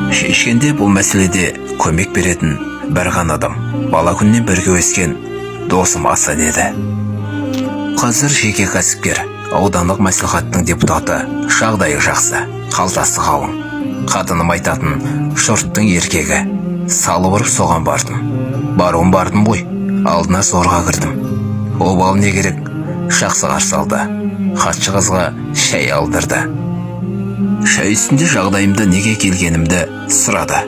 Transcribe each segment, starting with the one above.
Шешкенде бұл мәселеде көмек беретін бір ғана адам бала күннен бірге өскен досым Асан еді. Қазір жеке кәсіпкер, аудандық мәслихаттың депутаты, жағдайы жақсы, қалтасы қалың. Қатыным айтатын шұрттың еркегі. Салып ұрып соған бардым ғой, алдына зорға кірдім. Обал не керек, жақсы қарсы алды. Хатшы қызға шай алдырды. Шай үстінде жағдайымды, неге келгенімді сұрады.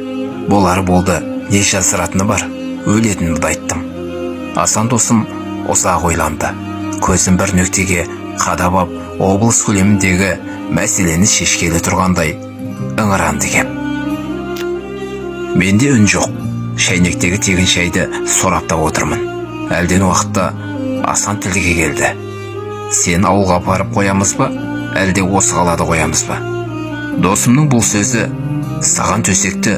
Болары болды, не жасыратыны бар, өлетінімді айттым. Асан досым ұзақ ойланды. Көзім бір нүктеге қадап ап, облыс көлеміндегі мәселені шешкелі тұрғандай ыңыранды кеп. Менде үн жоқ. Шайнектегі тегін шайды сораптап отырмын. Әлден уақытта Асан тілге келді. Сен ауылға апарып қоямыз ба, әлде осы қалада қоямыз ба? Досымның бұл сөзі, саған төсекті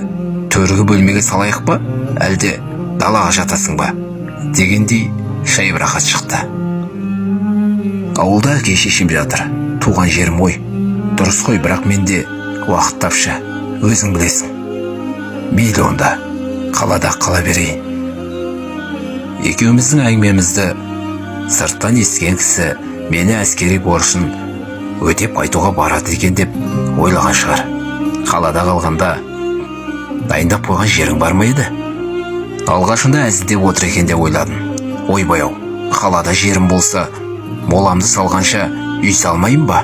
төргі бөлмеге салайық па, әлде далаға жатасың ба дегендей шайбырақат шықты. Ауылда әке шешем жатыр. Туған жерім ғой. Дұрыс қой, бірақ менде уақыт тапшы. Өзің білесің. Мейлі онда, қалада қала берейін. Екеуміздің әңгімемізді сырттан естіген кісі мені әскери борышын өтеп қайтуға барады екен деп ойлаған шығар. Қалада қалғанда дайындап қойған жерің бар ма еді? Алғашында әзілдеп отыр екен деп ойладым. Ойбай-ау, қалада жерім болса, моламды салғанша үй салмайым ба?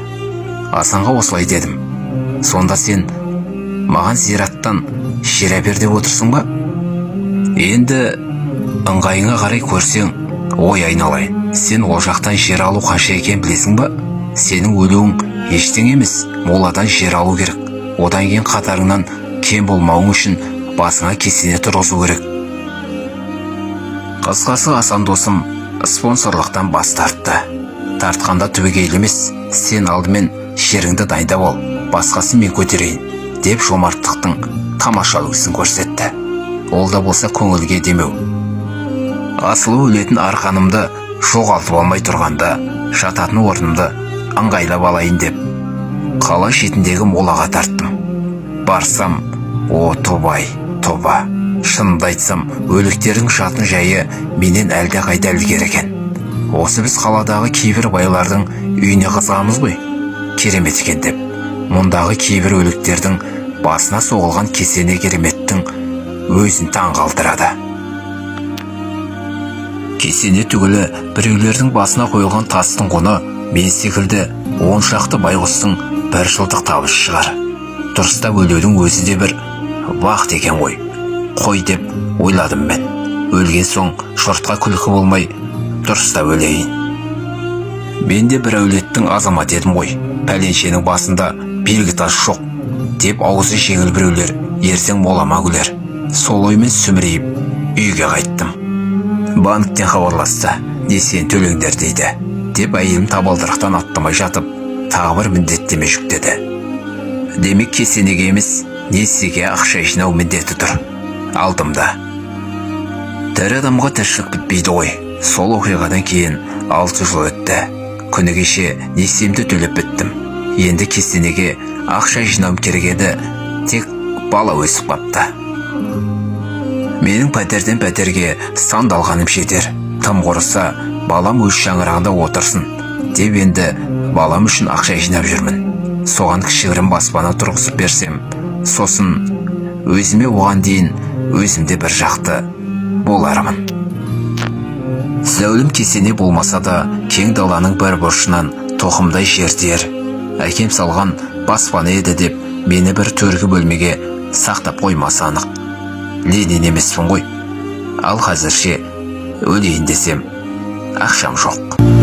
Асанға осылай дедім. Сонда сен маған зираттан жер әпер деп отырсың ба? Енді ыңғайыңа қарай көрсең, ой айналайын. Сен ол жақтан жер алу қанша екен білесің ба? Сенің өлуің ештеңе емес, моладан жер алу керек. Одан кейін қатарыңнан кем болмауың үшін басыңа кесене тұрғызу керек. Қысқасы Асан досым спонсорлықтан бас тартты. Тартқанда түбегейлі емес, сен алдымен жеріңді дайындап ал, басқасын мен көтерейін деп жомарттықтың тамаша үлгісін көрсетті. Ол да болса көңілге демеу. Асылы өлетін арқанымды жоғалтып алмай тұрғанда жататын орнымды ыңғайлап алайын деп қала шетіндегі молаға тарттым. Барсам, о тобай, тоба. Шынымды айтсам, өліктердің жатын жайы менен әлде қайда ілгері екен. Осы біз қаладағы кейбір байлардың үйіне қызғамыз ғой. Керемет екен деп. Мұндағы кейбір өліктердің басына соғылған кесене кереметтің өзін таң қалдырады. Кесене түгілі біреулердің басына қойылған тастың құны мен секілді 10 шақты байғұстың бір жылдық табысы шығар. Дұрыстап өлудің өзі де бір бақыт екен ғой. Қой деп ойладым мен. Өлген соң шортқа күлкі болмай дұрыстап өлейін. Мен де бір әулеттің азамат едім ғой. Пәленшенің басында белгі тас жоқ деп аузы жеңіл біреулер ертең молама күлер. Сол оймен сүмірейіп үйге қайттым. Банктен хабарласты. Несиені төлеңдер дейді деп әйелім табалдырықтан аттамай жатып тағы бір міндеттеме жүктеді. Демек кесенеге емес, несиеге ақша жинау міндеті тұр. Алдым да. Тірі адамға тіршілік бітпейді ғой. Сол оқиғадан кейін 6 жыл өтті. Күні кеше несиемді төлеп біттім. Енді кесенеге ақша жинауым керек еді, тек бала өсіп қапты. Менің пәтерден пәтерге сандалғаным жетер. Тым құрыса, балам өз шаңырағында отырсын деп енді балам үшін ақша жинап жүрмін. Соған кішігірім баспана тұрғызып берсем, сосын өзіме оған дейін өзімде бір жақты болармын. Зәулім кесене болмаса да, кең даланың бір бұрышынан тоқымдай жердер. Әкем салған баспана еді деп мені бір төргі бөлмеге сақтап қоймасы анық. Ленин емеспін ғой. Ал қазірше өлейін десем, ақшам жоқ.